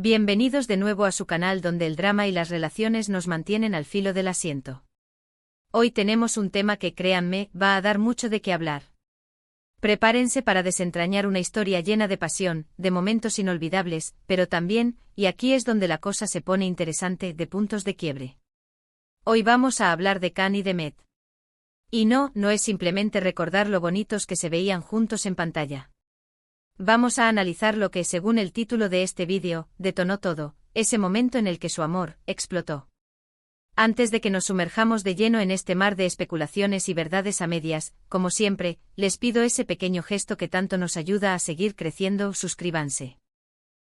Bienvenidos de nuevo a su canal donde el drama y las relaciones nos mantienen al filo del asiento. Hoy tenemos un tema que, créanme, va a dar mucho de qué hablar. Prepárense para desentrañar una historia llena de pasión, de momentos inolvidables, pero también, y aquí es donde la cosa se pone interesante, de puntos de quiebre. Hoy vamos a hablar de Can y Demet. Y no es simplemente recordar lo bonitos que se veían juntos en pantalla. Vamos a analizar lo que, según el título de este vídeo, detonó todo, ese momento en el que su amor explotó. Antes de que nos sumerjamos de lleno en este mar de especulaciones y verdades a medias, como siempre, les pido ese pequeño gesto que tanto nos ayuda a seguir creciendo: suscríbanse.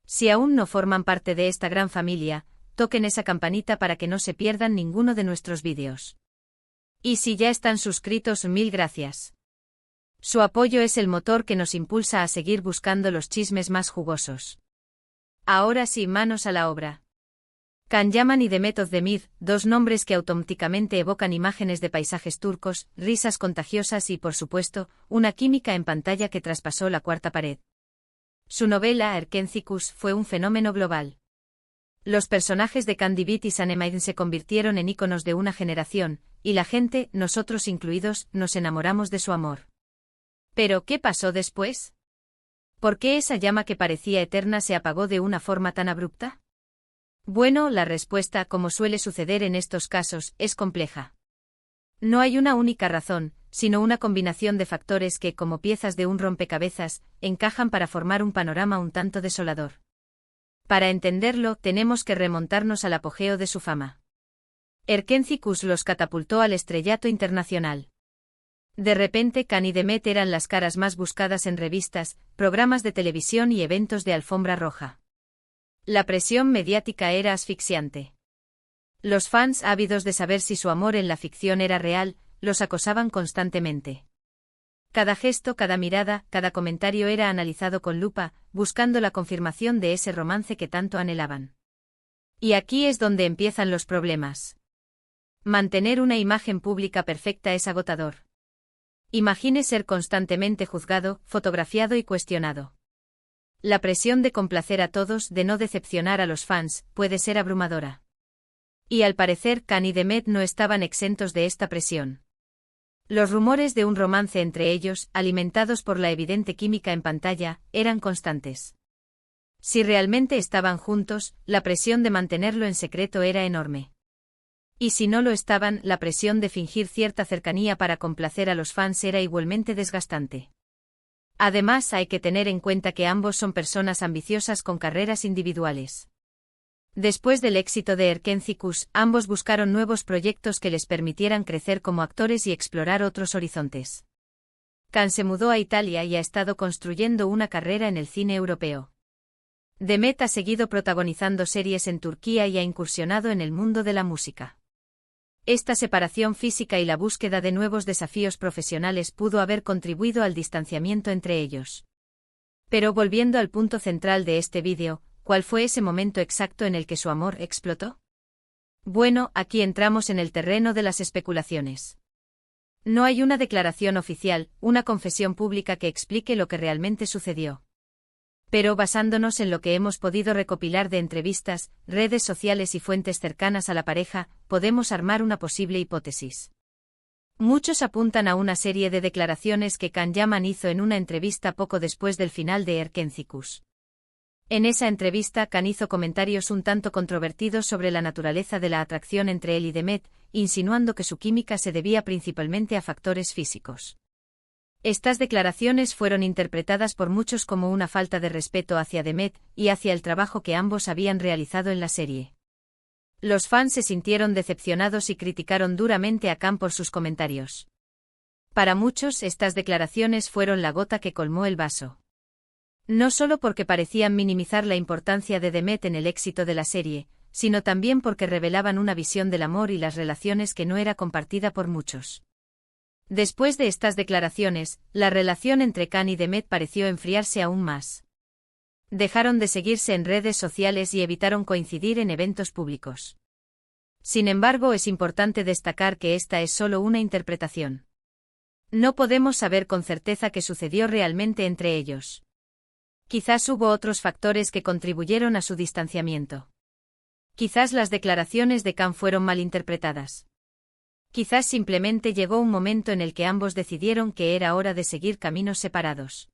Si aún no forman parte de esta gran familia, toquen esa campanita para que no se pierdan ninguno de nuestros vídeos. Y si ya están suscritos, mil gracias. Su apoyo es el motor que nos impulsa a seguir buscando los chismes más jugosos. Ahora sí, manos a la obra. Can Yaman y Demet Özdemir, dos nombres que automáticamente evocan imágenes de paisajes turcos, risas contagiosas y, por supuesto, una química en pantalla que traspasó la cuarta pared. Su novela, Erkencikus, fue un fenómeno global. Los personajes de Can Divit y Sanem se convirtieron en íconos de una generación, y la gente, nosotros incluidos, nos enamoramos de su amor. ¿Pero qué pasó después? ¿Por qué esa llama que parecía eterna se apagó de una forma tan abrupta? Bueno, la respuesta, como suele suceder en estos casos, es compleja. No hay una única razón, sino una combinación de factores que, como piezas de un rompecabezas, encajan para formar un panorama un tanto desolador. Para entenderlo, tenemos que remontarnos al apogeo de su fama. Erkencikus los catapultó al estrellato internacional. De repente, Can y Demet eran las caras más buscadas en revistas, programas de televisión y eventos de alfombra roja. La presión mediática era asfixiante. Los fans, ávidos de saber si su amor en la ficción era real, los acosaban constantemente. Cada gesto, cada mirada, cada comentario era analizado con lupa, buscando la confirmación de ese romance que tanto anhelaban. Y aquí es donde empiezan los problemas. Mantener una imagen pública perfecta es agotador. Imagine ser constantemente juzgado, fotografiado y cuestionado. La presión de complacer a todos, de no decepcionar a los fans, puede ser abrumadora. Y al parecer, Can y Demet no estaban exentos de esta presión. Los rumores de un romance entre ellos, alimentados por la evidente química en pantalla, eran constantes. Si realmente estaban juntos, la presión de mantenerlo en secreto era enorme. Y si no lo estaban, la presión de fingir cierta cercanía para complacer a los fans era igualmente desgastante. Además, hay que tener en cuenta que ambos son personas ambiciosas con carreras individuales. Después del éxito de Erkencikus, ambos buscaron nuevos proyectos que les permitieran crecer como actores y explorar otros horizontes. Can se mudó a Italia y ha estado construyendo una carrera en el cine europeo. Demet ha seguido protagonizando series en Turquía y ha incursionado en el mundo de la música. Esta separación física y la búsqueda de nuevos desafíos profesionales pudo haber contribuido al distanciamiento entre ellos. Pero volviendo al punto central de este vídeo, ¿cuál fue ese momento exacto en el que su amor explotó? Bueno, aquí entramos en el terreno de las especulaciones. No hay una declaración oficial, una confesión pública que explique lo que realmente sucedió. Pero basándonos en lo que hemos podido recopilar de entrevistas, redes sociales y fuentes cercanas a la pareja, podemos armar una posible hipótesis. Muchos apuntan a una serie de declaraciones que Can Yaman hizo en una entrevista poco después del final de Erkencikus. En esa entrevista, Can hizo comentarios un tanto controvertidos sobre la naturaleza de la atracción entre él y Demet, insinuando que su química se debía principalmente a factores físicos. Estas declaraciones fueron interpretadas por muchos como una falta de respeto hacia Demet y hacia el trabajo que ambos habían realizado en la serie. Los fans se sintieron decepcionados y criticaron duramente a Can por sus comentarios. Para muchos, estas declaraciones fueron la gota que colmó el vaso. No solo porque parecían minimizar la importancia de Demet en el éxito de la serie, sino también porque revelaban una visión del amor y las relaciones que no era compartida por muchos. Después de estas declaraciones, la relación entre Can y Demet pareció enfriarse aún más. Dejaron de seguirse en redes sociales y evitaron coincidir en eventos públicos. Sin embargo, es importante destacar que esta es solo una interpretación. No podemos saber con certeza qué sucedió realmente entre ellos. Quizás hubo otros factores que contribuyeron a su distanciamiento. Quizás las declaraciones de Khan fueron malinterpretadas. Quizás simplemente llegó un momento en el que ambos decidieron que era hora de seguir caminos separados.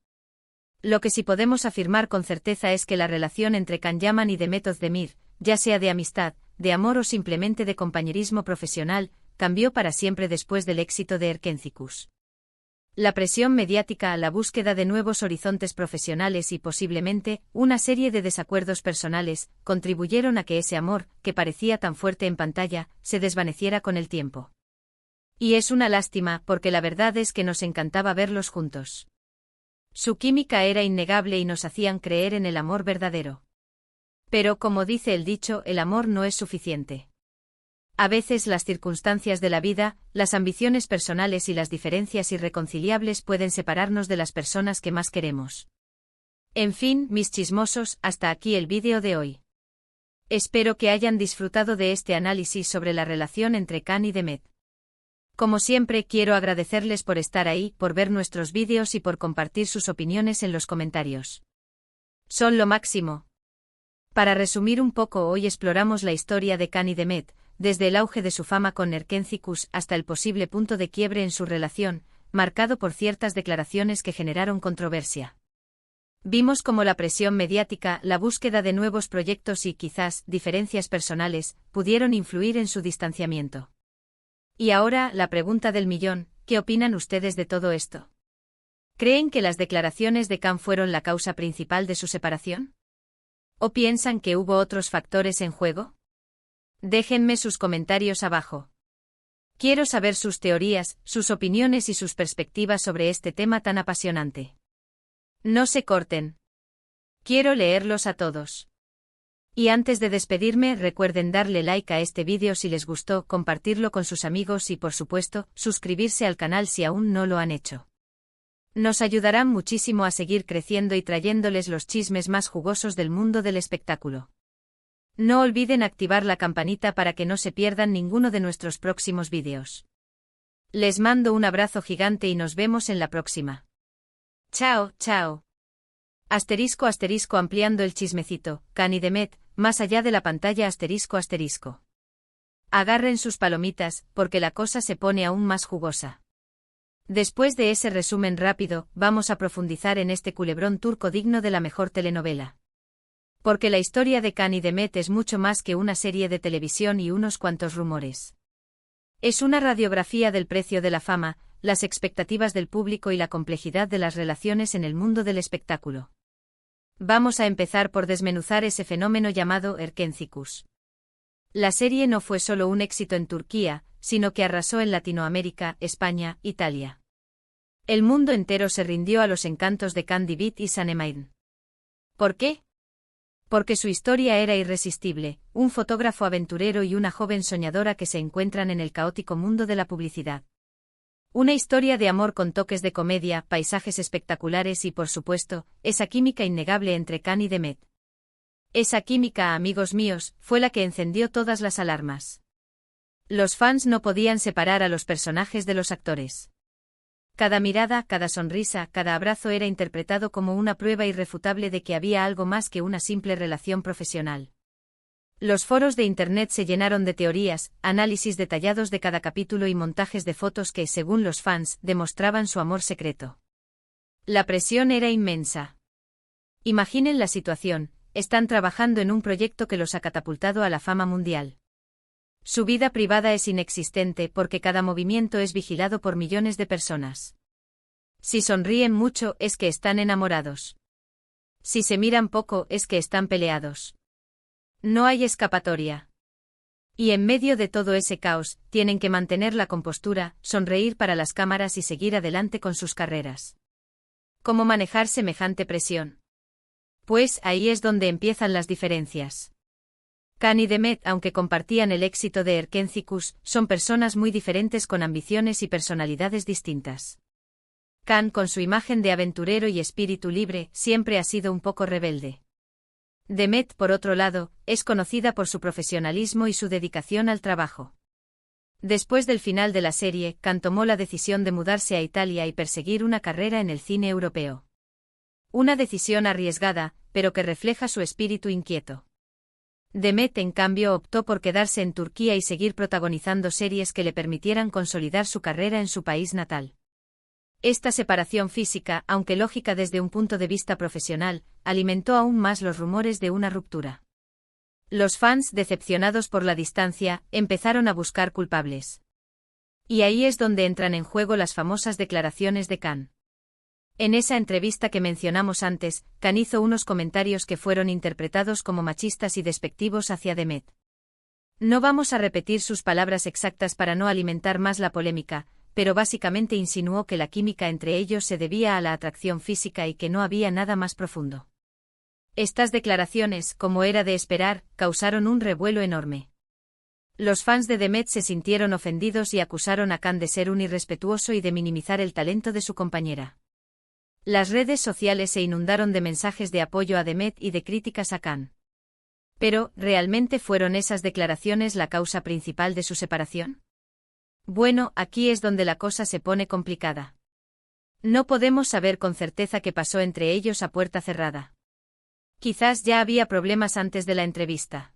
Lo que sí podemos afirmar con certeza es que la relación entre Can Yaman y Demet Özdemir, ya sea de amistad, de amor o simplemente de compañerismo profesional, cambió para siempre después del éxito de Erkencikus. La presión mediática a la búsqueda de nuevos horizontes profesionales y posiblemente una serie de desacuerdos personales contribuyeron a que ese amor, que parecía tan fuerte en pantalla, se desvaneciera con el tiempo. Y es una lástima porque la verdad es que nos encantaba verlos juntos. Su química era innegable y nos hacían creer en el amor verdadero. Pero como dice el dicho, el amor no es suficiente. A veces las circunstancias de la vida, las ambiciones personales y las diferencias irreconciliables pueden separarnos de las personas que más queremos. En fin, mis chismosos, hasta aquí el vídeo de hoy. Espero que hayan disfrutado de este análisis sobre la relación entre Can y Demet. Como siempre, quiero agradecerles por estar ahí, por ver nuestros vídeos y por compartir sus opiniones en los comentarios. Son lo máximo. Para resumir un poco, hoy exploramos la historia de Can y Demet, desde el auge de su fama con Erkencikus hasta el posible punto de quiebre en su relación, marcado por ciertas declaraciones que generaron controversia. Vimos cómo la presión mediática, la búsqueda de nuevos proyectos y, quizás, diferencias personales, pudieron influir en su distanciamiento. Y ahora, la pregunta del millón, ¿qué opinan ustedes de todo esto? ¿Creen que las declaraciones de Can fueron la causa principal de su separación? ¿O piensan que hubo otros factores en juego? Déjenme sus comentarios abajo. Quiero saber sus teorías, sus opiniones y sus perspectivas sobre este tema tan apasionante. No se corten. Quiero leerlos a todos. Y antes de despedirme, recuerden darle like a este vídeo si les gustó, compartirlo con sus amigos y, por supuesto, suscribirse al canal si aún no lo han hecho. Nos ayudarán muchísimo a seguir creciendo y trayéndoles los chismes más jugosos del mundo del espectáculo. No olviden activar la campanita para que no se pierdan ninguno de nuestros próximos vídeos. Les mando un abrazo gigante y nos vemos en la próxima. Chao, chao. Asterisco asterisco ampliando el chismecito, Can y Demet, más allá de la pantalla asterisco asterisco. Agarren sus palomitas, porque la cosa se pone aún más jugosa. Después de ese resumen rápido, vamos a profundizar en este culebrón turco digno de la mejor telenovela. Porque la historia de Can y Demet es mucho más que una serie de televisión y unos cuantos rumores. Es una radiografía del precio de la fama, las expectativas del público y la complejidad de las relaciones en el mundo del espectáculo. Vamos a empezar por desmenuzar ese fenómeno llamado Erkencikus. La serie no fue solo un éxito en Turquía, sino que arrasó en Latinoamérica, España, Italia. El mundo entero se rindió a los encantos de Can Divit y Sanemein. ¿Por qué? Porque su historia era irresistible, un fotógrafo aventurero y una joven soñadora que se encuentran en el caótico mundo de la publicidad. Una historia de amor con toques de comedia, paisajes espectaculares y, por supuesto, esa química innegable entre Can y Demet. Esa química, amigos míos, fue la que encendió todas las alarmas. Los fans no podían separar a los personajes de los actores. Cada mirada, cada sonrisa, cada abrazo era interpretado como una prueba irrefutable de que había algo más que una simple relación profesional. Los foros de Internet se llenaron de teorías, análisis detallados de cada capítulo y montajes de fotos que, según los fans, demostraban su amor secreto. La presión era inmensa. Imaginen la situación, están trabajando en un proyecto que los ha catapultado a la fama mundial. Su vida privada es inexistente porque cada movimiento es vigilado por millones de personas. Si sonríen mucho es que están enamorados. Si se miran poco es que están peleados. No hay escapatoria. Y en medio de todo ese caos, tienen que mantener la compostura, sonreír para las cámaras y seguir adelante con sus carreras. ¿Cómo manejar semejante presión? Pues ahí es donde empiezan las diferencias. Can y Demet, aunque compartían el éxito de Erkencikus, son personas muy diferentes con ambiciones y personalidades distintas. Can, con su imagen de aventurero y espíritu libre, siempre ha sido un poco rebelde. Demet, por otro lado, es conocida por su profesionalismo y su dedicación al trabajo. Después del final de la serie, Can tomó la decisión de mudarse a Italia y perseguir una carrera en el cine europeo. Una decisión arriesgada, pero que refleja su espíritu inquieto. Demet, en cambio, optó por quedarse en Turquía y seguir protagonizando series que le permitieran consolidar su carrera en su país natal. Esta separación física, aunque lógica desde un punto de vista profesional, alimentó aún más los rumores de una ruptura. Los fans, decepcionados por la distancia, empezaron a buscar culpables. Y ahí es donde entran en juego las famosas declaraciones de Khan. En esa entrevista que mencionamos antes, Khan hizo unos comentarios que fueron interpretados como machistas y despectivos hacia Demet. No vamos a repetir sus palabras exactas para no alimentar más la polémica, pero básicamente insinuó que la química entre ellos se debía a la atracción física y que no había nada más profundo. Estas declaraciones, como era de esperar, causaron un revuelo enorme. Los fans de Demet se sintieron ofendidos y acusaron a Khan de ser un irrespetuoso y de minimizar el talento de su compañera. Las redes sociales se inundaron de mensajes de apoyo a Demet y de críticas a Khan. Pero, ¿realmente fueron esas declaraciones la causa principal de su separación? Bueno, aquí es donde la cosa se pone complicada. No podemos saber con certeza qué pasó entre ellos a puerta cerrada. Quizás ya había problemas antes de la entrevista.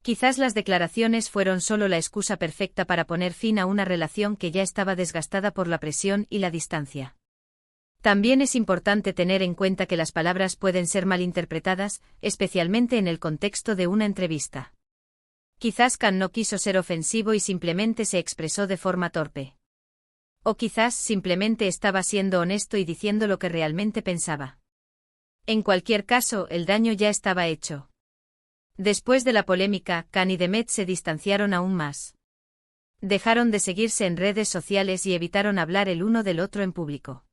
Quizás las declaraciones fueron solo la excusa perfecta para poner fin a una relación que ya estaba desgastada por la presión y la distancia. También es importante tener en cuenta que las palabras pueden ser malinterpretadas, especialmente en el contexto de una entrevista. Quizás Khan no quiso ser ofensivo y simplemente se expresó de forma torpe. O quizás simplemente estaba siendo honesto y diciendo lo que realmente pensaba. En cualquier caso, el daño ya estaba hecho. Después de la polémica, Khan y Demet se distanciaron aún más. Dejaron de seguirse en redes sociales y evitaron hablar el uno del otro en público.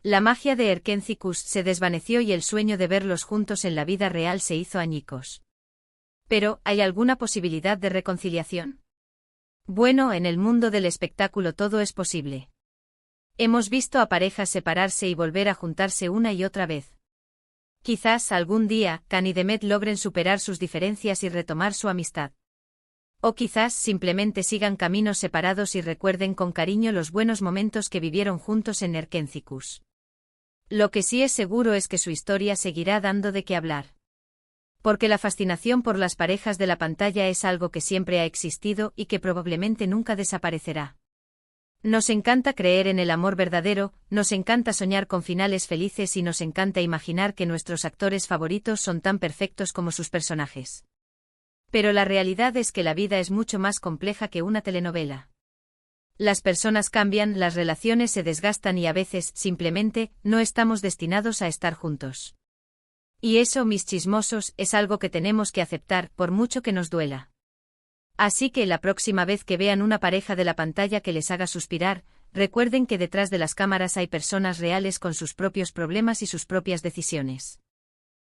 La magia de Erkencikus se desvaneció y el sueño de verlos juntos en la vida real se hizo añicos. Pero, ¿hay alguna posibilidad de reconciliación? Bueno, en el mundo del espectáculo todo es posible. Hemos visto a parejas separarse y volver a juntarse una y otra vez. Quizás algún día Khan y Demet logren superar sus diferencias y retomar su amistad. O quizás simplemente sigan caminos separados y recuerden con cariño los buenos momentos que vivieron juntos en Erkencikus. Lo que sí es seguro es que su historia seguirá dando de qué hablar. Porque la fascinación por las parejas de la pantalla es algo que siempre ha existido y que probablemente nunca desaparecerá. Nos encanta creer en el amor verdadero, nos encanta soñar con finales felices y nos encanta imaginar que nuestros actores favoritos son tan perfectos como sus personajes. Pero la realidad es que la vida es mucho más compleja que una telenovela. Las personas cambian, las relaciones se desgastan y a veces, simplemente, no estamos destinados a estar juntos. Y eso, mis chismosos, es algo que tenemos que aceptar, por mucho que nos duela. Así que la próxima vez que vean una pareja de la pantalla que les haga suspirar, recuerden que detrás de las cámaras hay personas reales con sus propios problemas y sus propias decisiones.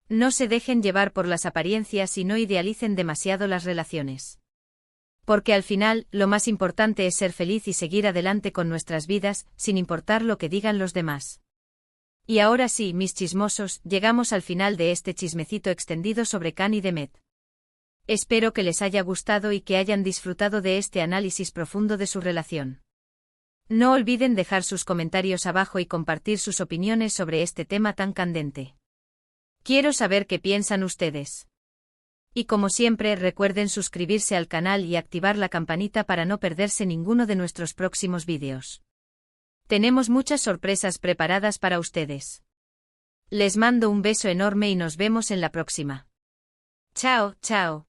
No se dejen llevar por las apariencias y no idealicen demasiado las relaciones. Porque al final, lo más importante es ser feliz y seguir adelante con nuestras vidas, sin importar lo que digan los demás. Y ahora sí, mis chismosos, llegamos al final de este chismecito extendido sobre Khan y Demet. Espero que les haya gustado y que hayan disfrutado de este análisis profundo de su relación. No olviden dejar sus comentarios abajo y compartir sus opiniones sobre este tema tan candente. Quiero saber qué piensan ustedes. Y como siempre, recuerden suscribirse al canal y activar la campanita para no perderse ninguno de nuestros próximos vídeos. Tenemos muchas sorpresas preparadas para ustedes. Les mando un beso enorme y nos vemos en la próxima. Chao, chao.